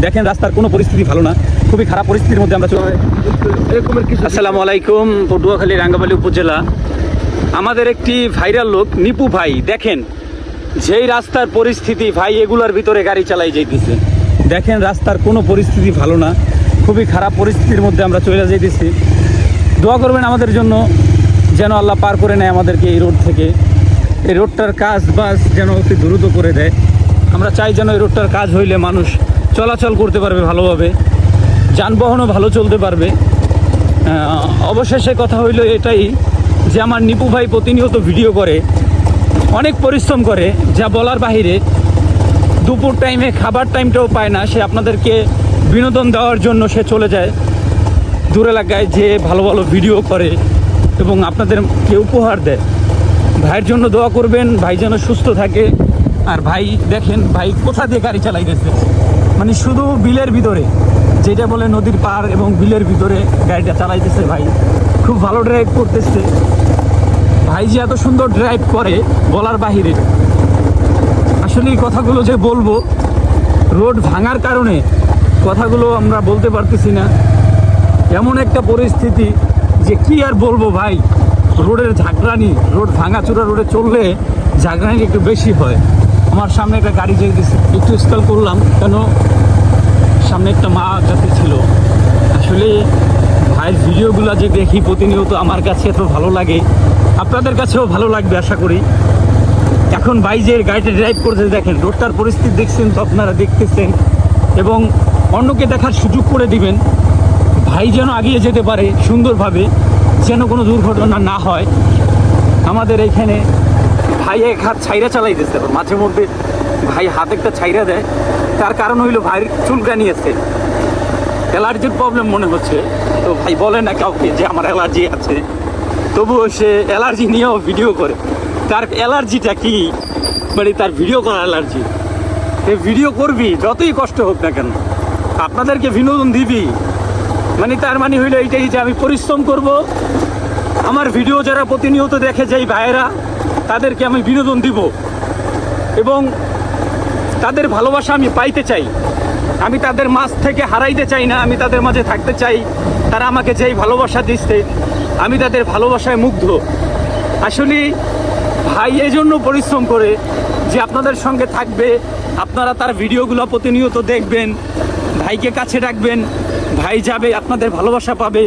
দেখেন রাস্তার কোনো পরিস্থিতি ভালো না, খুবই খারাপ পরিস্থিতির মধ্যে আমরা চলে। আসসালামু আলাইকুম। পটুয়াখালী রাঙ্গামালী উপজেলা আমাদের একটি ভাইরাল লোক নিপু ভাই, দেখেন যেই রাস্তার পরিস্থিতি ভাই, এগুলার ভিতরে গাড়ি চালাই যাইতেছে। দেখেন রাস্তার কোনো পরিস্থিতি ভালো না, খুবই খারাপ পরিস্থিতির মধ্যে আমরা চলে যাইতেছি। দোয়া করবেন আমাদের জন্য, যেন আল্লাহ পার করে নেয় আমাদেরকে এই রোড থেকে। এই রোডটার কাজ বাস যেন অতি দ্রুত করে দেয়। আমরা চাই যেন এই রোডটার কাজ হইলে মানুষ চলাচল করতে পারবে ভালোভাবে, যানবাহনও ভালো চলতে পারবে। অবশেষে কথা হইল এটাই যে আমার নিপু ভাই প্রতিনিয়ত ভিডিও করে, অনেক পরিশ্রম করে, যা বলার বাহিরে। দুপুর টাইমে খাবার টাইমটাও পায় না, সে আপনাদেরকে বিনোদন দেওয়ার জন্য সে চলে যায় দূর এলাকায়, যে ভালো ভালো ভিডিও করে এবং আপনাদেরকে উপহার দেয়। ভাইয়ের জন্য দোয়া করবেন, ভাই যেন সুস্থ থাকে। আর ভাই দেখেন ভাই কোথা দিয়ে গাড়ি চালাইতেছে, মানে শুধু বিলের ভিতরে, যেটা বলে নদীর পার এবং বিলের ভিতরে গাড়িটা চালাইতেছে। ভাই খুব ভালো ড্রাইভ করতেছে। ভাই যে এত সুন্দর ড্রাইভ করে বলার বাহিরে। আসলে এই কথাগুলো যে বলবো, রোড ভাঙার কারণে কথাগুলো আমরা বলতে পারতেছি না। এমন একটা পরিস্থিতি যে কি আর বলবো ভাই, রোডের ঝাঁকড়ানি, রোড ভাঙাচোরা রোডে চললে ঝাঁকড়ানি একটু বেশি হয়। আমার সামনে একটা গাড়ি যেতেছে, একটু স্টল করলাম, কেন সামনে একটা মা যাতে ছিল। আসলে ভাইয়ের ভিডিওগুলো যে দেখি প্রতিনিয়ত, আমার কাছে এত ভালো লাগে, আপনাদের কাছেও ভালো লাগবে আশা করি। এখন ভাই যে গাড়িটা ড্রাইভ করতে, দেখেন রোডটার পরিস্থিতি দেখছেন তো, আপনারা দেখতেছেন, এবং অন্যকে দেখার সুযোগ করে দিবেন। ভাই যেন এগিয়ে যেতে পারে সুন্দরভাবে, যেন কোনো দুর্ঘটনা না হয়। আমাদের এইখানে ভাই এক হাত ছাইরা চালাইতেছে, মাঝে মধ্যে ভাই হাত একটা ছাইরা দেয়। তার কারণ হইলো ভাইয়ের চুলকানি আছে, অ্যালার্জির প্রবলেম মনে হচ্ছে। তো ভাই বলে না কাউকে যে আমার অ্যালার্জি আছে, তবুও সে অ্যালার্জি নিয়েও ভিডিও করে। তার অ্যালার্জিটা কি, মানে তার ভিডিও করা অ্যালার্জি। সে ভিডিও করবি যতই কষ্ট হোক না কেন, আপনাদেরকে বিনোদন দিবি। মানে তার মানে হইলো এইটাই যে আমি পরিশ্রম করব, আমার ভিডিও যারা প্রতিনিয়ত দেখে যাই ভাইয়েরা, তাদেরকে আমি বিনোদন দিব এবং তাদের ভালোবাসা আমি পাইতে চাই। আমি তাদের মাঝ থেকে হারাইতে চাই না, আমি তাদের মাঝে থাকতে চাই। তারা আমাকে যেই ভালোবাসা দিচ্ছে, আমি তাদের ভালোবাসায় মুগ্ধ। আসলে ভাই এই জন্য পরিশ্রম করে যে আপনাদের সঙ্গে থাকবে, আপনারা তার ভিডিওগুলো প্রতিনিয়ত দেখবেন, ভাইকে কাছে রাখবেন, ভাই যাবে, আপনাদের ভালোবাসা পাবে,